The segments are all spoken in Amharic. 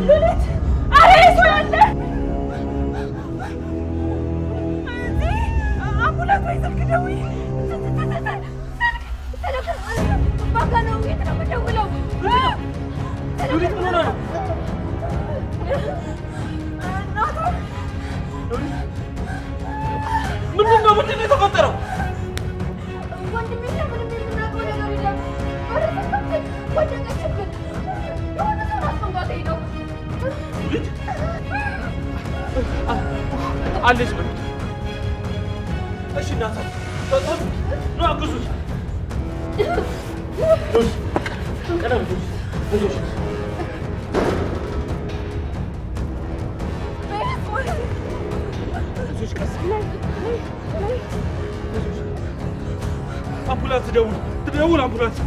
ሉሊት አረ ሰው ያለ አምቡላንስ ወይ ስልክ ደውይ ባካ ነው የት ነው የምደውለው ሉሊት ምን ሆነ ነው እናቱ ምንድን ነው የተፈጠረው ወንድሜ ምንም የምናውቀው ነገር የለም ወደቀችብን የሆነ ሰው አስፈንጋት ሄደው አለች ምን እሺ እናታ ነው አግዙት ቀደም ብዙ አምቡላንስ ትደውል አምቡላንስ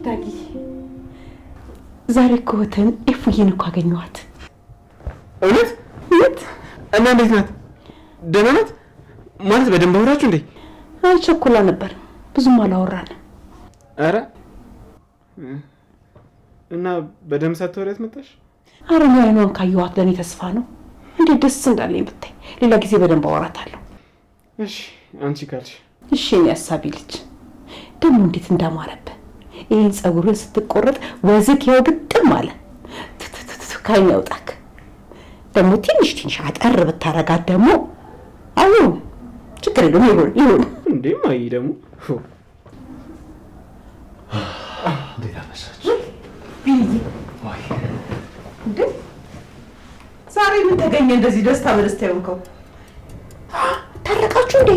ዳጊ ዛሬ እኮ ወተን ኤፉዬን እኮ አገኘኋት እውነት እና እንዴት ናት ደህና ናት ማለት በደንብ አወራችሁ እንዴ አይ ቸኩላ ነበር ብዙም አላወራንም ኧረ እና በደንብ ሳትወሪያት መጣሽ ኧረ አይኗን ካየኋት ለእኔ ተስፋ ነው እንዴት ደስ እንዳለኝ ብታይ ሌላ ጊዜ በደንብ አወራታለሁ እሺ አንቺ ካልሽ እሺ እኔ አሳቢ ልጅ ደግሞ እንዴት እንዳማረብህ ይህን ጸጉርን ስትቆረጥ ወዝክ ያው ግጥም አለ ካይን ያውጣክ ደግሞ ትንሽ አጠር ብታረጋት ደግሞ አሁን ችግር የለውም ይሁን እንዴ ማይ ደግሞ እንዴት አመሻች ወይ እንዴ ዛሬ ምን ተገኘ እንደዚህ ደስታ በደስታ ይሆንከው ታረቃችሁ እንዴ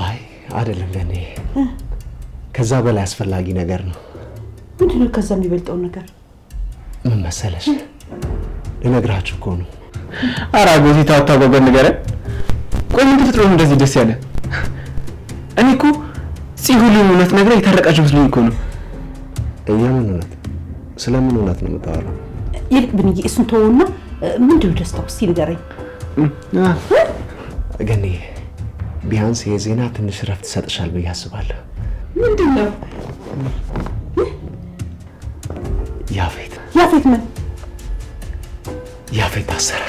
አይ አይደለም ለኔ ከዛ በላይ አስፈላጊ ነገር ነው ምንድነው ከዛ የሚበልጠው ነገር ምን መሰለሽ ልነግራችሁ እኮ ነው ኧረ ጎዚ ታታጓጓ ነገር ቆይ ምን ተፈጥሮ ነው እንደዚህ ደስ ያለ እኔ እኮ ሁሉም እውነት ነገር የታረቃችሁ መስሎኝ እኮ ነው የምን እውነት ስለምን እውነት ነው የምታወራው ይልቅ ብንዬ እሱን ተወውና ምንድነው ደስታው እስቲ ንገረኝ ገኒ ቢያንስ የዜና ትንሽ ረፍት ሰጥሻል ብዬ አስባለሁ ምንድነው ያፌት ምን ያፌት ታሰረ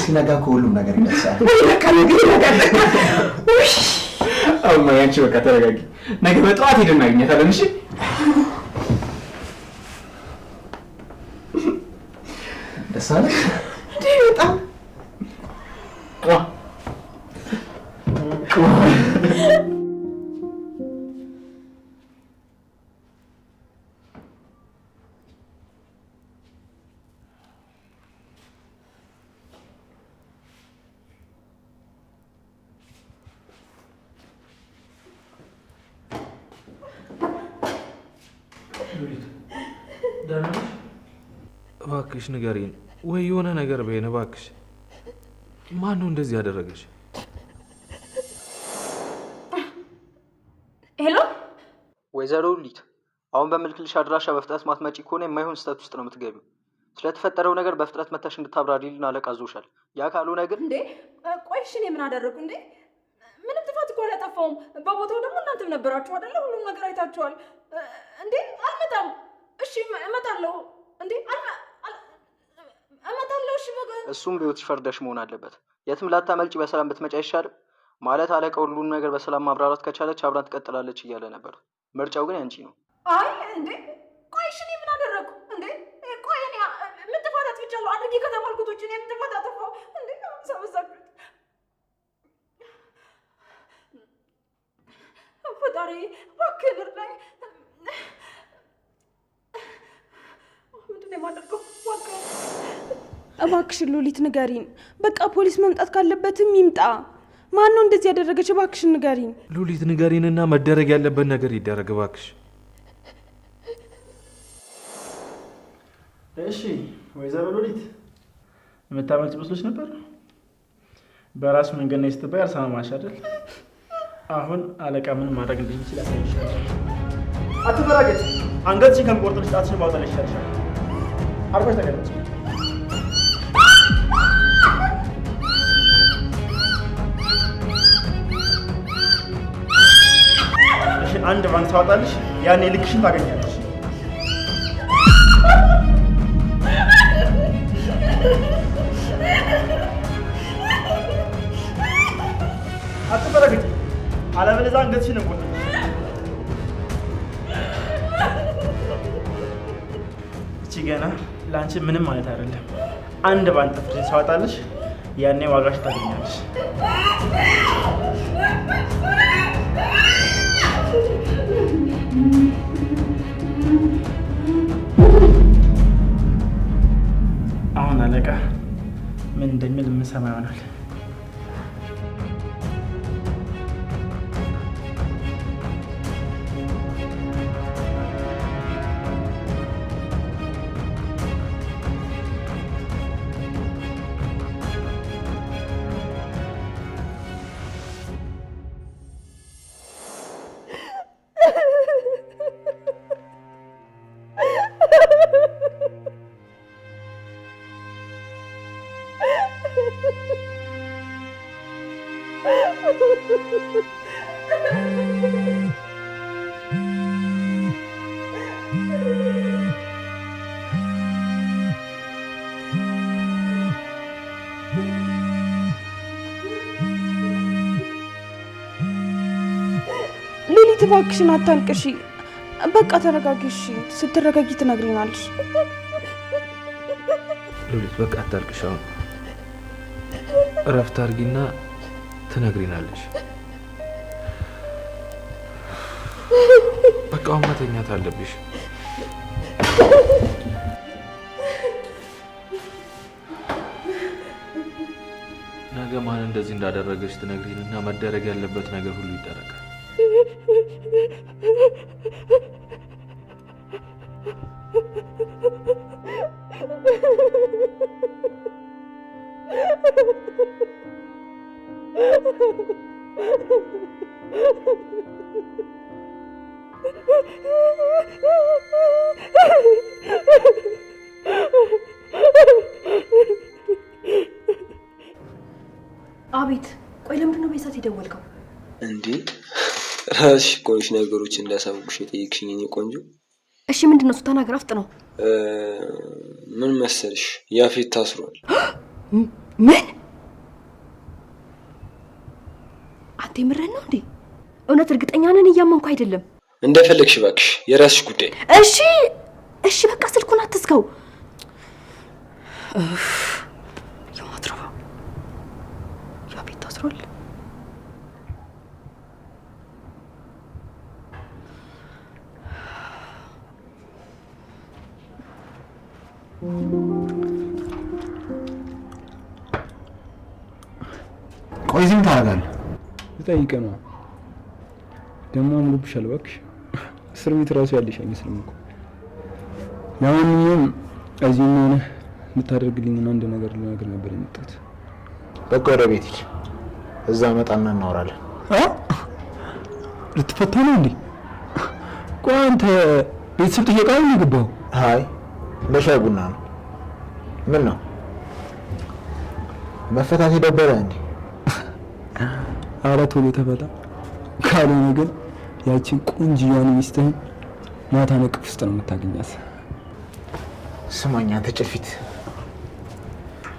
ሲነጋ ሁሉም ነገር ይነሳል አሁን ማያንቺ በቃ ተረጋጊ ነገ በጠዋት ሄደን እናገኛታለን እሺ ደስ አለሽ እንዴ በጣም እባክሽ ንገሪን ወይ የሆነ ነገር በይን እባክሽ ማን ነው እንደዚህ ያደረገሽ ሄሎ ወይዘሮ ሉሊት አሁን በመልክልሽ አድራሻ በፍጥነት ማትመጪ ከሆነ የማይሆን ስህተት ውስጥ ነው የምትገቢው ስለተፈጠረው ነገር በፍጥነት መታሽ እንድታብራሪልን አለቃ አዞሻል ያ ካልሆነ ግን እንዴ ቆይ እሺ እኔ ምን አደረኩ እንዴ ምንም ጥፋት እኮ አላጠፋሁም በቦታው ደግሞ እናንተም ነበራችሁ አይደለ ሁሉም ነገር አይታችኋል እንዴ አልመጣም እሺ እመጣለሁ እንዴ እመጣለሁ እሺ እሱም ቢወትሽ ፈርደሽ መሆን አለበት የትም ላታመልጪ በሰላም ብትመጪ አይሻልም ማለት አለቃው ሁሉን ነገር በሰላም ማብራራት ከቻለች አብራን ትቀጥላለች እያለ ነበር ምርጫው ግን ያንቺ ነው አይ እንዴ ቆይ እሺ እኔ ምን አደረኩ እንዴ ቆይ እኔ ምን ጥፋት አጥፍቻለሁ አድርጌ ከተባልኩት ውጪ እኔ ምን ጥፋት አጠፋሁ እንዴ ሰበሰብኩት ፈጣሪ እባክህ እርዳኝ። ምንድን ነው የማደርገው? እባክሽ ሉሊት ንገሪን። በቃ ፖሊስ መምጣት ካለበትም ይምጣ። ማን ነው እንደዚህ ያደረገች? እባክሽ ንገሪን። ሉሊት ንገሪንና መደረግ ያለበት ነገር ይደረግ እባክሽ። እሺ ወይዘሮ ሉሊት የምታመልጭ መስሎች ነበር? በራሱ መንገድ ነው ስትባይ አልሰማማሽ አይደል? አሁን አለቃ ምን ማድረግ እንደሚችል ያሳይሻል። አትበራገጭ። አንገትሽን ከምቆርጥልሽ ጣትሽን ማውጣት ይሻልሻል። አርፈሽ ተቀመጭ። እሺ አንድ ባንክ ታወጣልሽ፣ ያኔ ልክሽን ታገኛለሽ። አትበራገጭ፣ አለበለዚያ አንገትሽን እንቆርጥልሽ። እቺ ገና ለአንቺ ምንም ማለት አይደለም። አንድ ባንክ ጥፍርሽን ሳወጣልሽ ያኔ ዋጋሽ ታገኛለሽ። አሁን አለቃ ምን እንደሚል የምንሰማ ይሆናል። ሉሊት እባክሽን አታልቅሺ። በቃ ተረጋጊ። እሺ ስትረጋጊ ትነግሪናለሽ። ሉሊት በቃ አታልቅሽ። አሁን እረፍት አድርጊና ትነግሪናለሽ። በቃ አሁን መተኛት አለብሽ። ነገ ማን እንደዚህ እንዳደረገች ትነግሪንና መደረግ ያለበት ነገር ሁሉ ይደረጋል። አቤት። ቆይ ለምንድን ነው በሰዓት የደወልከው? እንዴ ራስሽ ቆይሽ ነገሮች እንዳሳውቅሽ የጠየቅሽኝ የኔ ቆንጆ። እሺ ምንድን ነው? እሱ ተናገር፣ አፍጥነው። ምን መሰልሽ ያፌት ታስሯል። ምን? አንተ የምርህን ነው እንዴ? እውነት እርግጠኛ ነን? እያመንኩ አይደለም። እንደፈለግሽ እባክሽ፣ የራስሽ ጉዳይ። እሺ እሺ፣ በቃ ስልኩን አትዝጋው። የማትረባ ያፌት ታስሯል። ቆይ ዝም ታደርጋለህ? ልጠይቅህ ነው። ደግሞ አምሮብሻል እባክሽ። እስር ቤት እራሱ ያለሽ አይመስልም እኮ። ለማንኛውም እዚህ ሆነ የምታደርግልኝ አንድ ነገር ልነግር ነበር የመጣሁት። በቃ ወደ ቤት ሂድ፣ እዛ መጣና እናወራለን። ልትፈታ ነው እንዴ? ቆይ አንተ ቤተሰብ ጥየቃ ነው የገባኸው? አይ ለሻይ ቡና ነው። ምን ነው መፈታት የደበረ እንዴ? ኧረ ቶሎ ተፈታ፣ ካልሆነ ግን ያቺን ቆንጅዬዋን ሚስትህን ማታ ነቅፍ ውስጥ ነው የምታገኛት። ስማኝ አንተ ጭልፊት፣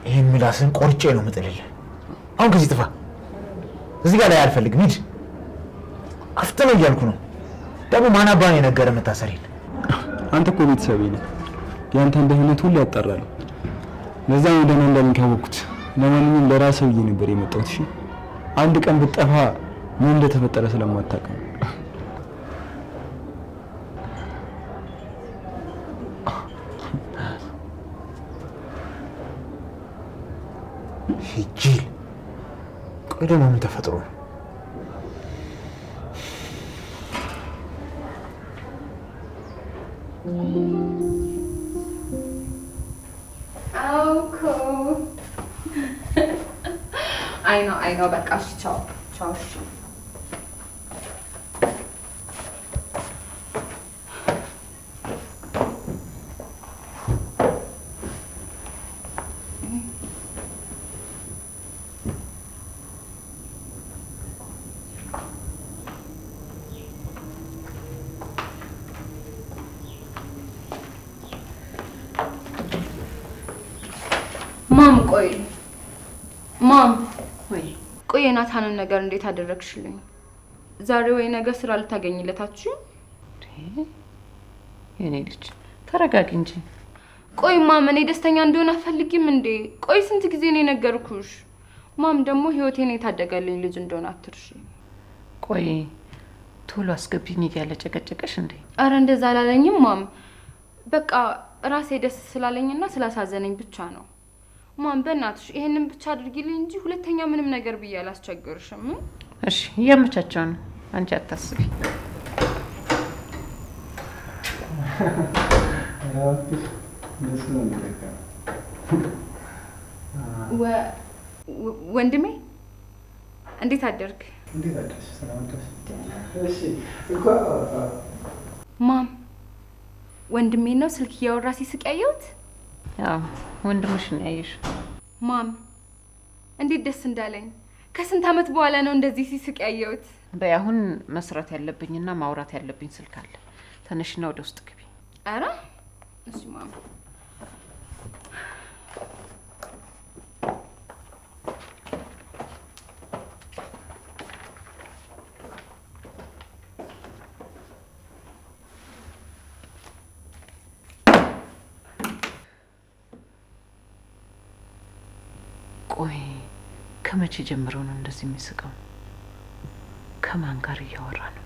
ይህን ምላስን ቆርጬ ነው የምጥልልህ። አሁን ከዚህ ጥፋ። እዚህ ጋር ላይ አልፈልግም። ሂድ፣ አፍጥነው እያልኩ ነው። ደግሞ ማን አባን የነገረ መታሰሪን? አንተ እኮ ቤተሰቤ ነህ። ያንተን ደህንነት ሁሉ ያጣራል። ለዛ ነው ደህና እንዳለኝ ካወቅኩት። ለማንኛውም ለራስህ ብዬ ነበር የመጣሁት። እሺ አንድ ቀን ብትጠፋ ምን እንደተፈጠረ ስለማታውቅ ነው። ይሄ ጅል። ቆይ ደግሞ ምን ተፈጥሮ ነው? አይ ነው በቃ እሺ፣ ቻው ቻው። እሺ ማም ወይ ቆይ የናታንን ነገር እንዴት አደረግሽልኝ? ዛሬ ወይ ነገ ስራ ልታገኝለታችሁ? የኔ ልጅ ተረጋጊ እንጂ። ቆይ ማም እኔ ደስተኛ እንደሆነ አትፈልጊም እንዴ? ቆይ ስንት ጊዜ ነው የነገርኩሽ? ማም ደግሞ ህይወቴን የታደገልኝ ልጅ እንደሆነ አትርሺ። ቆይ ቶሎ አስገቢኝ እያለ ጨቀጨቀሽ እንዴ? አረ እንደዛ አላለኝም ማም። በቃ ራሴ ደስ ስላለኝና ስላሳዘነኝ ብቻ ነው። ማም በእናትሽ ይሄንን ብቻ አድርጊልኝ እንጂ ሁለተኛ ምንም ነገር ብዬ አላስቸግርሽም። እሺ እያመቻቸው ነው፣ አንቺ አታስቢ። ወንድሜ እንዴት አደርክ? ማም ወንድሜ ነው ስልክ እያወራ ሲስቅ ያየሁት? አዎ ወንድምሽ ነው ያየሽ። ማም እንዴት ደስ እንዳለኝ። ከስንት ዓመት በኋላ ነው እንደዚህ ሲስቅ ያየሁት። በይ አሁን መስራት ያለብኝና ማውራት ያለብኝ ስልክ አለ። ተነሽና ወደ ውስጥ ግቢ። አረ እሺ ማም። ቆይ ከመቼ ጀምሮ ነው እንደዚህ የሚስቀው? ከማን ጋር እያወራ ነው?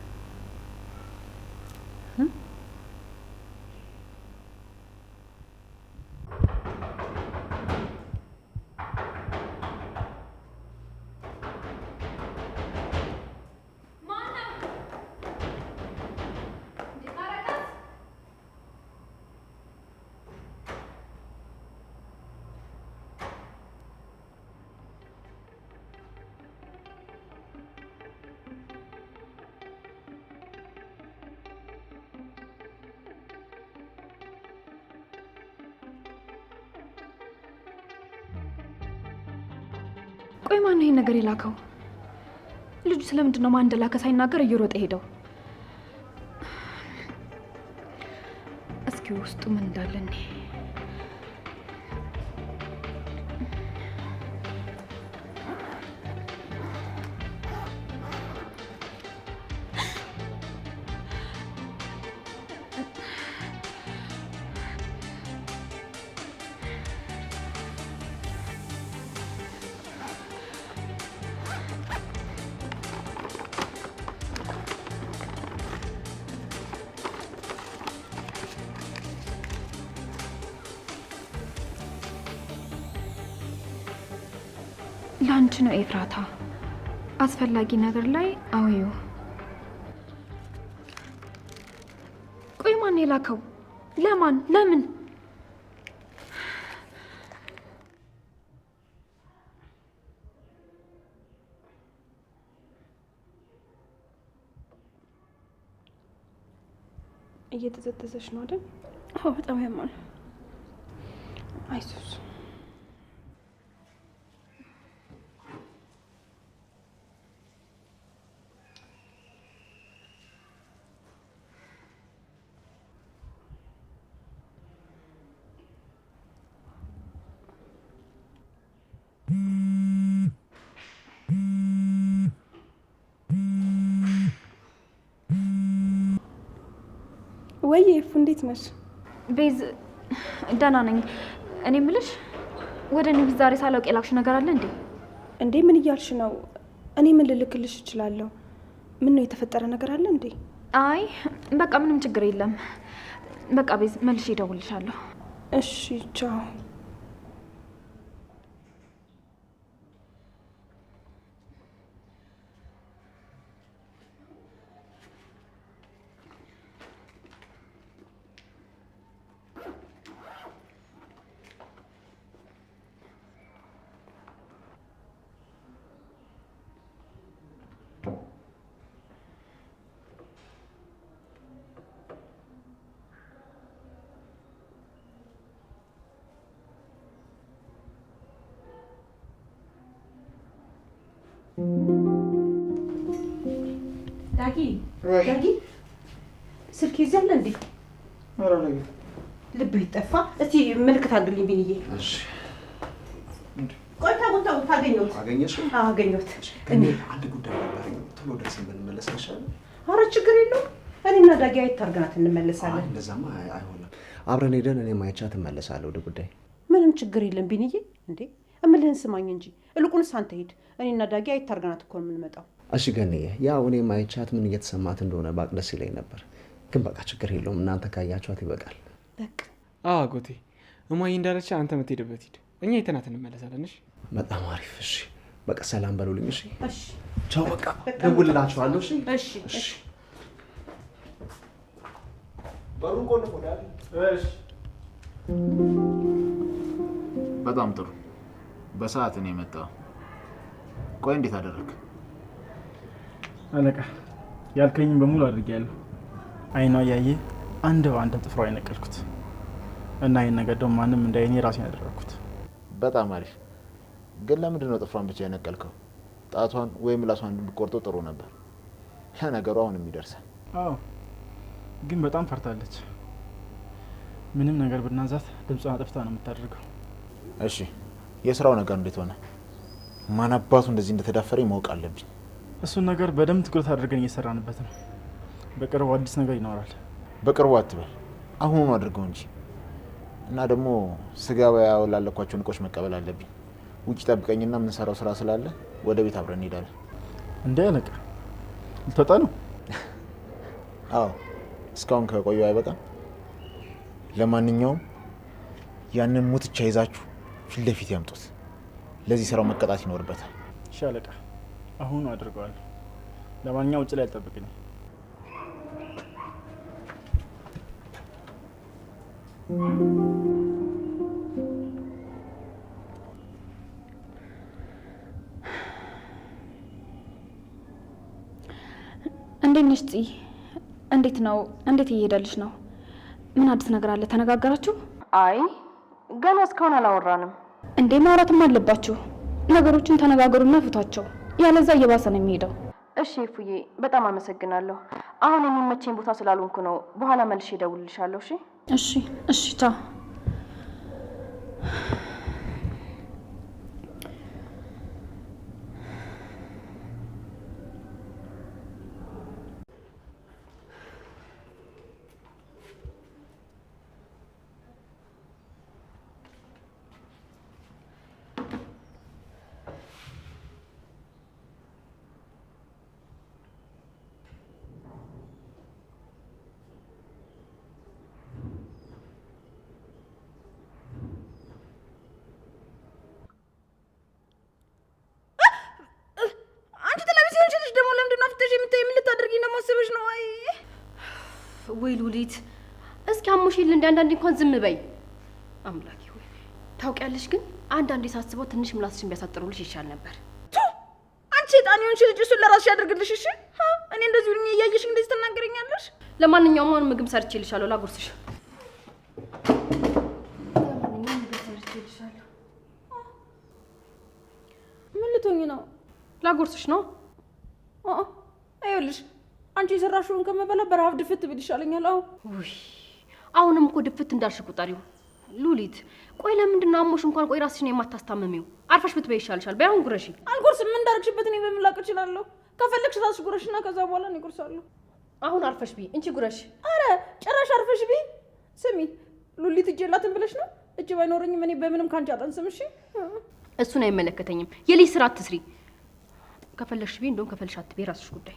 ቆይ ማን ነው ይሄን ነገር የላከው? ልጁ ስለምንድን ነው ማን እንደላከ ሳይናገር እየሮጠ ሄደው? እስኪ ውስጡ ምን እንዳለ እኔ ላንቺ ነው ኤፍራታ። አስፈላጊ ነገር ላይ አውዩ። ቆይ ማን የላከው? ለማን? ለምን? እየተዘተዘሽ ነው አይደል? አዎ በጣም ያማል። አይዞሽ። ወይ እፉ እንዴት ነሽ? ቤዝ ደህና ነኝ። እኔ የምልሽ ወደ እኔ ዛሬ ሳላውቅ የላክሽ ነገር አለ እንዴ? እንዴ ምን እያልሽ ነው? እኔ ምን ልልክልሽ እችላለሁ? ምን ነው የተፈጠረ ነገር አለ እንዴ? አይ በቃ ምንም ችግር የለም። በቃ ቤዝ መልሼ እደውልልሻለሁ። እሺ ቻው። ዳጊ ዳጊ ስልክ ይዘለ እንዴ? ኧረ ነገ ልብህ ይጠፋ። እስቲ ምልክት አድርግልኝ ቢንዬ። እሺ ቆይ ታውታው ታገኘሁት። አገኘሽ? አዎ አገኘሁት። አንድ ጉዳይ ነበረኝ። ቶሎ ደርሰን ብንመለስ አይሻልም? ኧረ ችግር የለውም። እኔና ዳጊ አይታርገናት እንመለሳለን። እንደዛማ አይሆንም። አብረን ሄደን እኔ ማይቻት እመለሳለሁ ወደ ጉዳይ። ምንም ችግር የለም ቢንዬ። እንዴ እምልህን ስማኝ እንጂ እልቁንስ አንተ ሂድ። እኔና ዳጊ አይታርገናት እኮ ነው የምንመጣው። እሺ ገንዬ፣ ያው እኔ ማይቻት ምን እየተሰማት እንደሆነ ባቅ ደስ ይለኝ ነበር። ግን በቃ ችግር የለውም። እናንተ ካያችኋት ይበቃል። በቃ አጎቴ እማዬ እንዳለች አንተ የምትሄድበት ሂድ። እኛ የተናት እንመለሳለን። እሺ በጣም አሪፍ። እሺ በቃ ሰላም በሉልኝ። እሺ እሺ ቻው። በቃ ደውልላችኋለሁ። እሺ እሺ እሺ። በሩን ቆልፎ ዳል። እሺ በጣም ጥሩ። በሰዓት ነው የመጣው። ቆይ እንዴት አደረክ? አለቃ ያልከኝም በሙሉ አድርጌያለሁ። አይኗ እያየ አንድ በአንድ ጥፍሯ አይነቀልኩት እና ይህን ነገር ደግሞ ማንም እንዳይኔ ራሴን ያደረግኩት። በጣም አሪፍ። ግን ለምንድን ነው ጥፍሯን ብቻ የነቀልከው? ጣቷን ወይም ምላሷን ብትቆርጠው ጥሩ ነበር። ያ ነገሩ አሁን የሚደርሳል። አዎ ግን በጣም ፈርታለች። ምንም ነገር ብናዛት ድምጿን አጥፍታ ነው የምታደርገው። እሺ የስራው ነገር እንዴት ሆነ? ማን አባቱ እንደዚህ እንደተዳፈረኝ ማወቅ አለብኝ። እሱን ነገር በደንብ ትኩረት አድርገን እየሰራንበት ነው። በቅርቡ አዲስ ነገር ይኖራል። በቅርቡ አትበል፣ አሁኑኑ አድርገው እንጂ። እና ደግሞ ስጋ ያወላለኳቸውን እቃዎች መቀበል አለብኝ። ውጭ ጠብቀኝና የምንሰራው ስራ ስላለ ወደ ቤት አብረን እንሄዳለን። እንዴ አለቃ ልትወጣ ነው? አዎ እስካሁን ከቆየው አይበቃም። ለማንኛውም ያንን ሙትቻ ይዛችሁ ፊት ለፊት ያምጡት። ለዚህ ስራው መቀጣት ይኖርበታል። እሺ አለቃ አሁኑ አድርገዋለሁ። ለማንኛውም ውጭ ላይ አልጠብቅኝ። እንዴት ነሽ ጽ? እንዴት ነው? እንዴት እየሄደልሽ ነው? ምን አዲስ ነገር አለ? ተነጋገራችሁ? አይ ገና እስካሁን አላወራንም። እንዴ ማውራትም አለባችሁ። ነገሮችን ተነጋገሩና ፍቷቸው። ያለዛ እየባሰ ነው የሚሄደው። እሺ እፉዬ በጣም አመሰግናለሁ። አሁን የሚመቸኝ ቦታ ስላልሆንኩ ነው። በኋላ መልሼ እደውልልሻለሁ። እሺ እሺ እሺ ቻው። ወይ ሉሊት እስኪ አሞሽል እንደ አንዳንዴ እንኳን ዝም በይ። አምላኬ ሆይ ታውቂያለሽ፣ ግን አንዳንዴ ሳስበው ትንሽ ምላስሽን ቢያሳጥሩልሽ ይሻል ነበር። አንቺ ጣን ይሁንሽ ልጅ እሱን ለራስሽ ያደርግልሽ። እሺ እኔ እንደዚህ ብሉኝ እያየሽ እንደዚህ ትናገረኛለሽ? ለማንኛውም አሁን ምግብ ሰርቼልሻለሁ፣ ላጉርስሽ። ምን ልትሆኚ ነው? ላጉርስሽ ነው። አይኸውልሽ አንቺ የሰራሽውን ከመበላ በረሀብ ድፍት ብል ይሻለኛል። ውይ አሁንም እኮ ድፍት እንዳልሽ ቁጠሪው። ሉሊት ቆይ ለምንድን ነው አሞሽ እንኳን ቆይ ራስሽን የማታስታምሚው? አርፈሽ ብትበይ ይሻልሻል። በይ አሁን ጉረሺ። አልጎርስም። ምን እንዳደረግሽበት እኔ በምን ላውቅ እችላለሁ? ከፈለግሽ ራስሽ ጉረሽና ከዛ በኋላ እኔ እጎርሳለሁ። አሁን አርፈሽ ቢ እንቺ ጉረሽ። አረ ጭራሽ አርፈሽ ቢ። ስሚ ሉሊት እጅ የላትም ብለሽ ነው? እጅ ባይኖረኝም እኔ በምንም ካንቺ አጠንስም። እሺ እሱን አይመለከተኝም። የልጅ ስራ አትስሪ። ከፈለግሽ ቢ፣ እንደውም ከፈለግሽ አትበይ፣ ራስሽ ጉዳይ።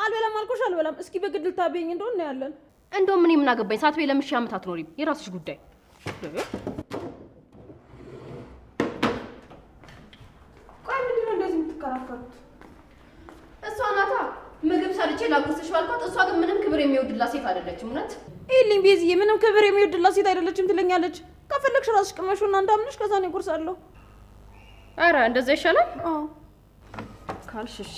አልበላም አልኩሽ አልበላም። እስኪ በግድ ልታበይኝ እንደሆነ ነው ያለን። እንደውም እኔ ምን አገባኝ? ሳትበይ ለምን ሺህ ዓመት አትኖሪም? የራስሽ ጉዳይ። ቆይ ምንድን ነው እንደዚህ የምትከራከሩት? እሷ ናታ ምግብ ሰርቼ ላጉርስሽ ባልኳት፣ እሷ ግን ምንም ክብር የሚወድላት ሴት አይደለችም። እውነት ይልኝ ቤዝዬ፣ ምንም ክብር የሚወድላት ሴት አይደለችም ትለኛለች። ከፈለግሽ ራስሽ ቅመሹና እንዳምንሽ ከዛ ነው እጎርሳለሁ። ኧረ እንደዛ ይሻላል ካልሽ እሺ።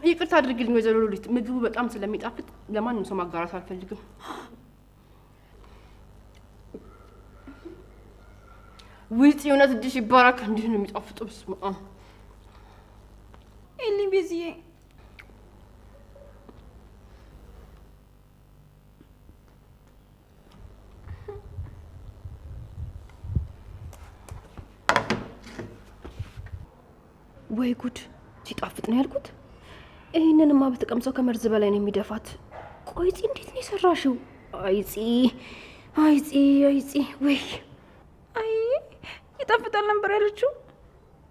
ይቅርታ አድርግልኝ ወይዘሮ ሉሊት፣ ምግቡ በጣም ስለሚጣፍጥ ለማንም ሰው ማጋራት አልፈልግም። ውጪ እውነት እጅሽ ይባረክ። እንዲህ ነው የሚጣፍጡ። በስመ አብ ኤሊ ቤዝዬ ወይ ጉድ! ሲጣፍጥ ነው ያልኩት። ይህንንማ በተቀምሰው ከመርዝ በላይ ነው የሚደፋት። ቆይ ፂ እንዴት ነው የሰራሽው? አይፂ አይፂ አይፂ! ወይ አይ ይጣፍጣል ነበር ያለችው።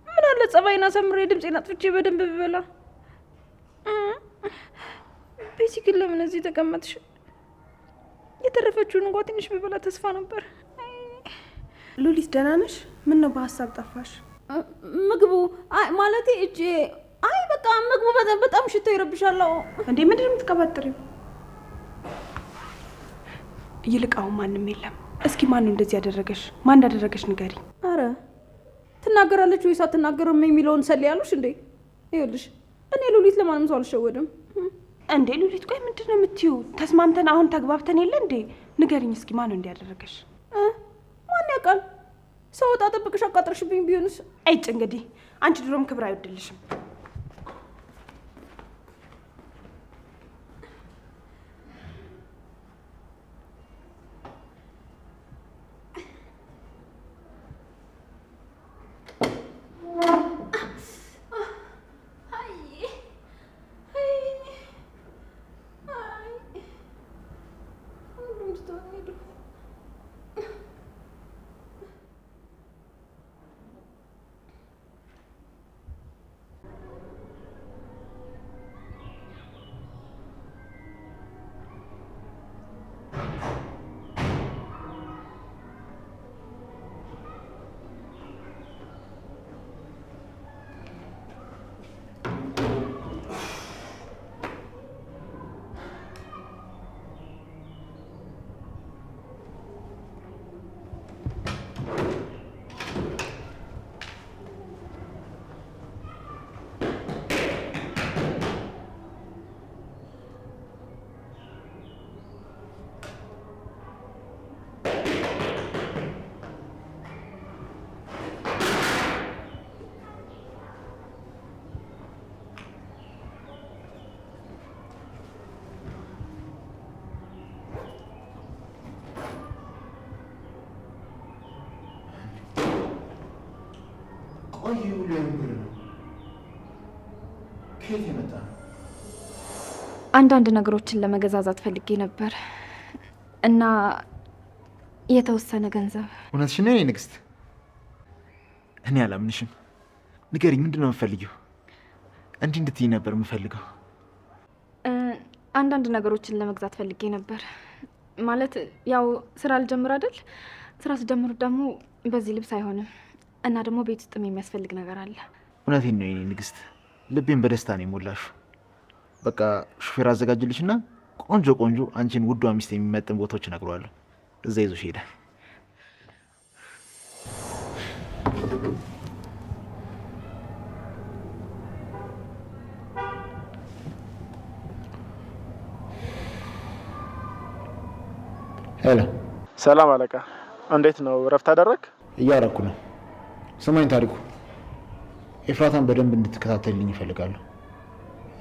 ምን አለ ጸባይና ሰምሬ ድምጼን አጥፍቼ በደንብ ብበላ። ቤዚ ግን ለምን እዚህ ተቀመጥሽ? የተረፈችውን እንኳን ትንሽ ብበላ ተስፋ ነበር። ሉሊት ደህና ነሽ? ምን ነው በሀሳብ ጠፋሽ? ምግቡ ማለቴ እጄ በቃ ምግቡ በጣም ሽቶ ይረብሻል። እንዴ ምንድን ነው የምትቀባጥሪው? ይልቅ አሁን ማንም የለም። እስኪ ማን ነው እንደዚህ ያደረገሽ? ማን እንዳደረገሽ ንገሪ። አረ ትናገራለች ወይስ አትናገርም የሚለውን ሰል ያሉሽ እንዴ? ይኸውልሽ እኔ ሉሊት ለማንም ሰው አልሸወድም። እንዴ ሉሊት ቆይ ምንድን ነው የምትይው? ተስማምተን አሁን ተግባብተን የለ እንዴ? ንገሪኝ እስኪ ማን ነው እንዲያደረገሽ? ማን ያውቃል? ሰው ወጣ ጠብቅሽ አቃጥርሽብኝ ቢሆንስ? አይጭ እንግዲህ አንቺ ድሮም ክብር አይወድልሽም። ቆይ ሁሉ ብር ነው ከየት የመጣ ነው? አንዳንድ ነገሮችን ለመገዛዛት ፈልጌ ነበር እና የተወሰነ ገንዘብ። እውነትሽን ነው የኔ ንግስት? እኔ አላምንሽም። ንገሪኝ፣ ምንድን ነው የምፈልጊው? እንዲህ እንድትይ ነበር የምፈልገው። አንዳንድ ነገሮችን ለመግዛት ፈልጌ ነበር። ማለት ያው ስራ ልጀምር አይደል? ስራ ስጀምር ደግሞ በዚህ ልብስ አይሆንም እና ደግሞ ቤት ውስጥም የሚያስፈልግ ነገር አለ። እውነቴን ነው የኔ ንግስት፣ ልቤን በደስታ ነው የሞላሹ። በቃ ሹፌር አዘጋጅልሽና ቆንጆ ቆንጆ አንቺን ውዷ ሚስት የሚመጥን ቦታዎች እነግረዋለሁ። እዛ ይዞሽ ይሄዳል። ሄሎ። ሰላም አለቃ፣ እንዴት ነው? እረፍት አደረግ? እያረኩ ነው። ስማኝ ታሪኩ፣ ኤፍራታን በደንብ እንድትከታተልልኝ ይፈልጋለሁ።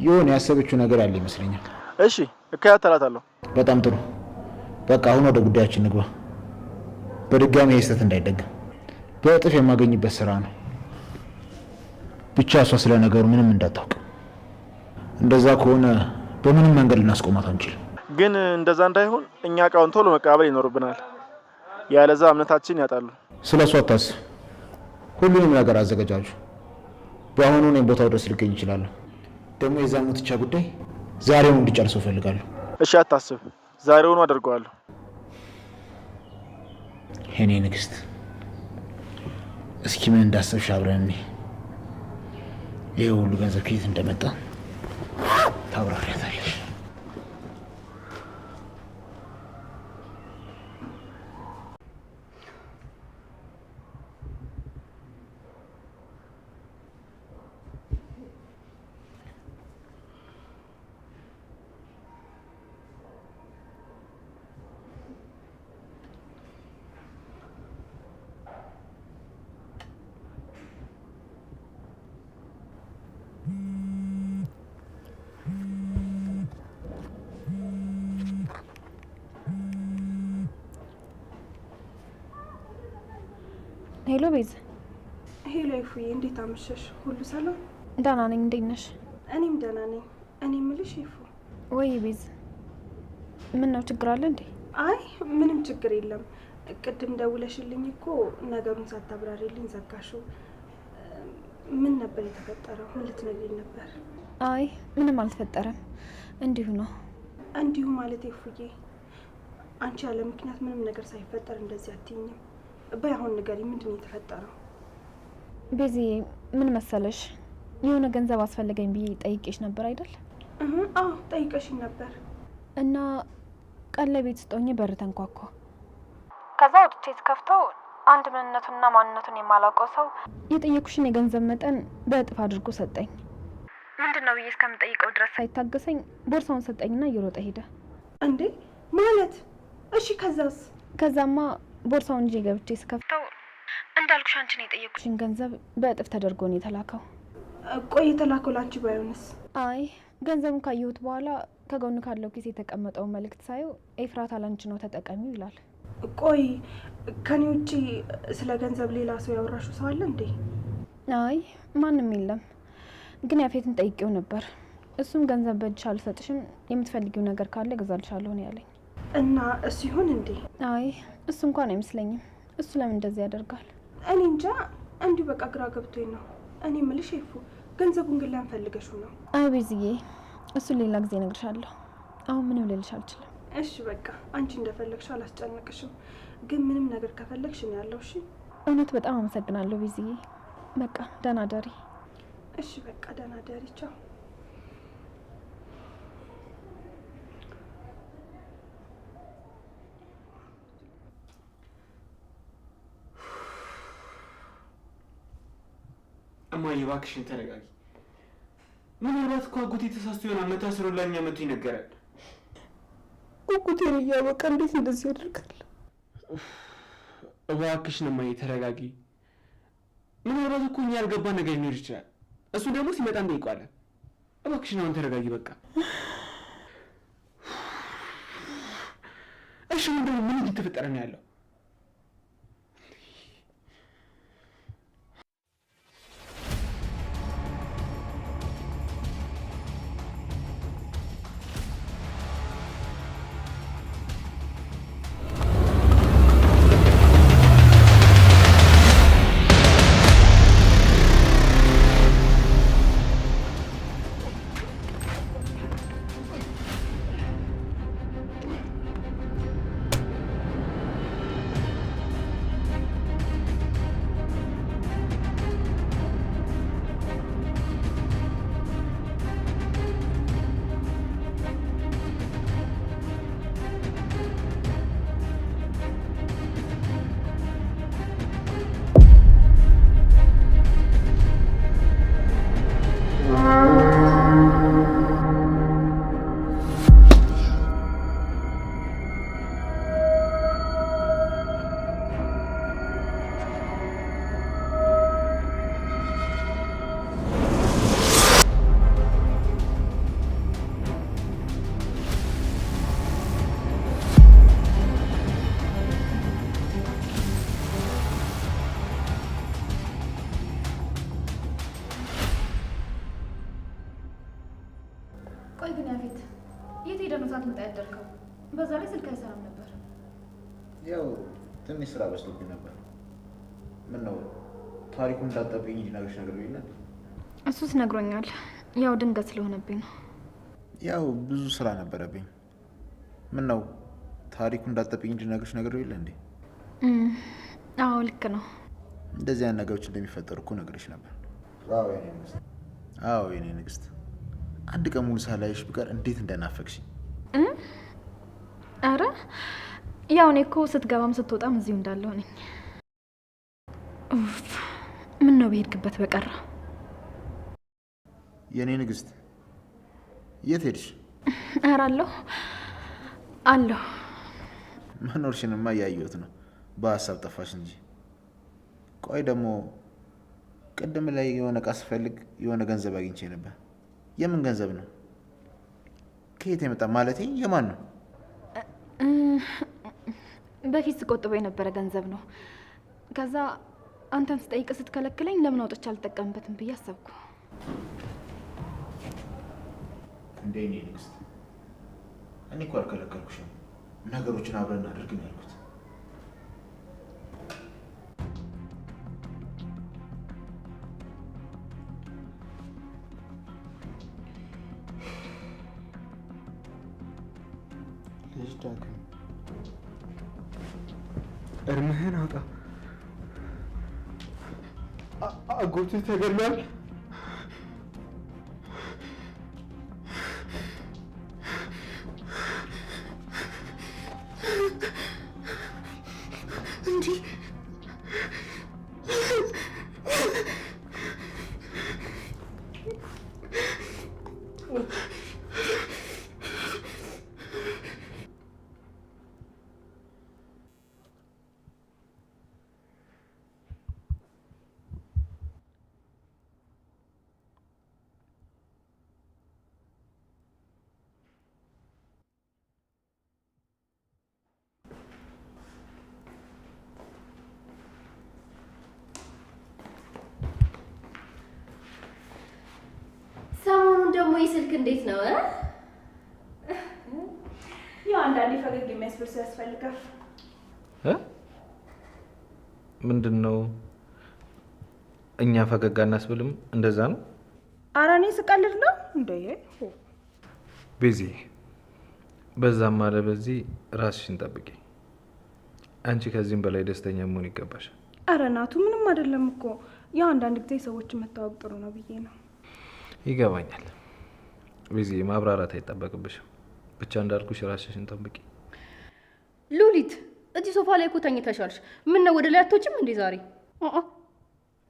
የሆነ ያሰበችው ነገር ያለ ይመስለኛል። እሺ፣ እከታተላታለሁ። በጣም ጥሩ። በቃ አሁን ወደ ጉዳያችን ንግባ። በድጋሚ የስተት እንዳይደገም በእጥፍ የማገኝበት ስራ ነው። ብቻ እሷ ስለ ነገሩ ምንም እንዳታውቅ። እንደዛ ከሆነ በምንም መንገድ ልናስቆማት አንችልም። ግን እንደዛ እንዳይሆን እኛ እቃውን ቶሎ መቀበል ይኖርብናል። ያለዛ እምነታችን ያጣሉ። ስለ እሷ አታስብ። ሁሉንም ነገር አዘገጃጁ። በአሁኑ እኔ ቦታው ድረስ ልገኝ እችላለሁ። ደግሞ የዛ ሙትቻ ጉዳይ ዛሬውን እንዲጨርሰው እፈልጋለሁ። እሺ፣ አታስብ። ዛሬውኑ አደርገዋለሁ። የኔ ንግስት፣ እስኪ ምን እንዳሰብሽ አብረን እኔ ይሄ ሁሉ ገንዘብ ከየት እንደመጣ ታብራሪያታለሽ። ሄሎ ቤዝ። ሄሎ ይፉዬ፣ እንዴት አመሸሽ? ሁሉ ሰላም? ደህና ነኝ። እንዴት ነሽ? እኔም ደህና ነኝ። እኔ የምልሽ ይፉ። ወይ ቤዝ፣ ምን ነው ችግር አለ እንዴ? አይ ምንም ችግር የለም። ቅድም ደውለሽልኝ እኮ ነገሩን ሳታብራሪልኝ ዘጋሽው። ምን ነበር የተፈጠረው? ምን ልትነግሪኝ ነበር? አይ ምንም አልተፈጠረም፣ እንዲሁ ነው። እንዲሁ ማለት ይፉዬ፣ አንቺ ያለ ምክንያት ምንም ነገር ሳይፈጠር እንደዚህ አትይኝም። በይ አሁን ንገሪኝ፣ ምንድን ነው የተፈጠረው? ቤዚ፣ ምን መሰለሽ፣ የሆነ ገንዘብ አስፈልገኝ ብዬ ጠይቄሽ ነበር አይደል? አዎ ጠይቀሽኝ ነበር። እና ቀን ለቤት ስጦኝ በር ተንኳኳ። ከዛ ወጥቼ ስከፍተው አንድ ምንነቱንና ማንነቱን የማላውቀው ሰው የጠየኩሽን የገንዘብ መጠን በእጥፍ አድርጎ ሰጠኝ። ምንድን ነው ብዬ እስከምጠይቀው ድረስ ሳይታገሰኝ ቦርሳውን ሰጠኝና እየሮጠ ሄደ። እንዴ ማለት? እሺ ከዛስ? ከዛማ ቦርሳውን ይዤ ገብቼ ስከፍተው እንዳልኩሽ አንቺን የጠየኩሽን ገንዘብ በእጥፍ ተደርጎ ነው የተላከው። ቆይ የተላከው ላንቺ ባይሆንስ? አይ ገንዘቡን ካየሁት በኋላ ከጎኑ ካለው ኪስ የተቀመጠውን መልእክት ሳየው ኤፍራታ ላንቺ ነው ተጠቀሚው ይላል። ቆይ ከኔ ውጪ ስለ ገንዘብ ሌላ ሰው ያወራሹ ሰው አለ እንዴ? አይ ማንም የለም፣ ግን ያፌትን ጠይቄው ነበር። እሱም ገንዘብ በእጅሽ አልሰጥሽም፣ የምትፈልጊው ነገር ካለ እገዛልሻለሁ ነው ያለኝ። እና እሱ ይሆን እንዴ? አይ እሱ እንኳን አይመስለኝም። እሱ ለምን እንደዚህ ያደርጋል? እኔ እንጃ፣ እንዲሁ በቃ ግራ ገብቶኝ ነው። እኔ የምልሽ ይፉ፣ ገንዘቡን ግን ለምን ፈልገሽው ነው? አይ ቤዝዬ፣ እሱን ሌላ ጊዜ እነግርሻለሁ። አሁን ምንም ልልሽ አልችልም። እሺ በቃ አንቺ እንደፈለግሽ አላስጨንቅሽም። ግን ምንም ነገር ከፈለግሽ ነው ያለው። እሺ እውነት በጣም አመሰግናለሁ ቤዝዬ። በቃ ደህና ደሪ። እሺ በቃ ደህና ደሪ። ቻው። እማዬ እባክሽን ተረጋጊ። ምናልባት እኮ አጎቴ ተሳስቶ ይሆናል። መታሰሩን ለእኛ መጥቶ ይነገራል። አጎቴን እያወቀ እንዴት እንደዚህ ያደርጋል? እባክሽን እማዬ ተረጋጊ። ምናልባት እኮ እኛ ያልገባን ነገር ሊኖር ይችላል። እሱ ደግሞ ሲመጣ እንጠይቀዋለን። እባክሽን አሁን ተረጋጊ በቃ። እሺ ምንድነው? ምን እየተፈጠረ ነው ያለው? ቆይ ግን ያፌት የት ሄደህ ነው ሳትመጣ ያደርከው? በዛ ላይ ስልክ አይሰራም ነበር። ያው ትንሽ ስራ በዝቶብኝ ነበር። ምን ነው ታሪኩን እንዳጠብኝ እንዲነግርሽ ነገር ይላል። እሱስ ነግሮኛል። ያው ድንገት ስለሆነብኝ ነው። ያው ብዙ ስራ ነበረብኝ። ምን ነው ታሪኩን እንዳጠብኝ እንዲነግርሽ ነገር ይላል እንዴ? አዎ ልክ ነው። እንደዚህ አይነት ነገሮች እንደሚፈጠሩ እኮ ነግርሽ ነበር። አዎ የኔ ንግስት፣ አዎ የኔ ንግስት። አንድ ቀን ሙሉ ሳላይሽ ብቀር እንዴት እንደናፈቅሽ። አረ ያው እኔ እኮ ስትገባም ስትወጣም እዚሁ እንዳለሁ ነኝ። ኡፍ ምን ነው በሄድክበት በቀራ። የኔ ንግስት የት ሄድሽ? ኧረ አለሁ። መኖርሽንማ እያየሁት ነው። በሀሳብ ጠፋሽ እንጂ። ቆይ ደግሞ ቅድም ላይ የሆነ እቃ ስፈልግ የሆነ ገንዘብ አግኝቼ ነበር። የምን ገንዘብ ነው? ከየት የመጣ ማለቴ የማን ነው? በፊት ስቆጥበው የነበረ ገንዘብ ነው። ከዛ አንተን ስጠይቅ ስትከለክለኝ ለምን አውጥቼ አልጠቀምበትም ብዬ አሰብኩ። እንዴ እኔ ንግስት፣ እኔ እኮ አልከለከልኩሽም። ነገሮችን አብረን እናድርግ ነው ያልኩት። ልጅ ዳግም እርምህን አውጣ። አጎትህ ተገድሏል። እንዲህ ሰሞኑን ደግሞ የስልክ እንዴት ነው? ያው አንዳንዴ ፈገግ የሚያስብል ሰው ያስፈልጋል። ምንድን ነው እኛ ፈገግ አናስብልም? እንደዛ ነው? ኧረ እኔ ስቀልድ ነው እንዴ? ቤዚ፣ በዛም አለ በዚህ ራስሽን ጠብቂ። አንቺ ከዚህም በላይ ደስተኛ መሆን ይገባሻል። ኧረ ናቱ ምንም አይደለም እኮ ያው አንዳንድ ጊዜ ሰዎችን መታወቅ ጥሩ ነው ብዬ ነው። ይገባኛል ቤዚ፣ ማብራራት አይጠበቅብሽም። ብቻ እንዳልኩሽ ራስሽን ጠብቂ። ሉሊት፣ እዚህ ሶፋ ላይ እኮ ተኝተሻልሽ። ምን ነው ወደ ላይ አትወጪም እንዴ ዛሬ?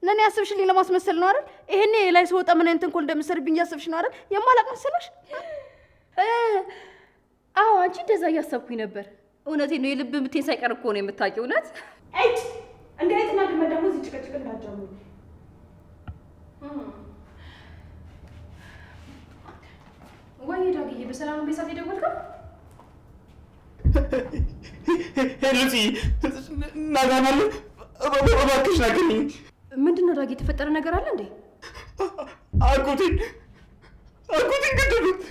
ለእኔ ያስብሽልኝ ለማስመሰል ነው አይደል? ይሄኔ ላይ ስወጣ ምን አይነት ተንኮል እንደምትሰርብኝ እያሰብሽ ነው አይደል? የማላቅ መሰለሽ? አዎ አንቺ እንደዛ እያሰብኩኝ ነበር። እውነቴን ነው፣ የልብ ምቴን ሳይቀር እኮ ነው የምታውቂው። እውነት አይት እንዴ አይትና ድመት ደግሞ እዚህ ጭቅጭቅ እንዳትጀምሩ። ወይ ዳግዬ፣ በሰላም ቤሳት የደወልከው? ሄሉሲ ናጋናለ እባክሽ ናገኝ። ምንድን ነው ዳጊ? የተፈጠረ ነገር አለ እንዴ? አጎቴን ገደሉት።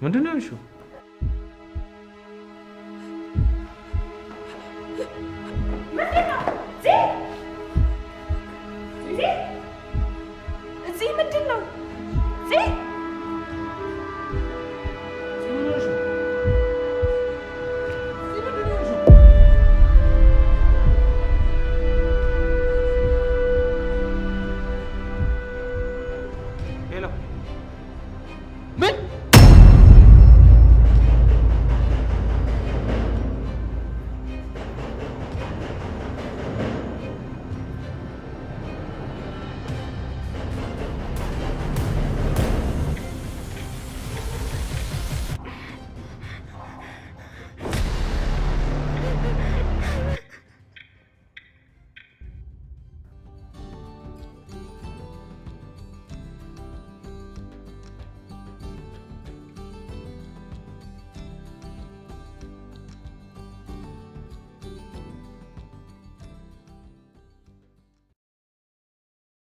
ምንድን ነው ያልሽው?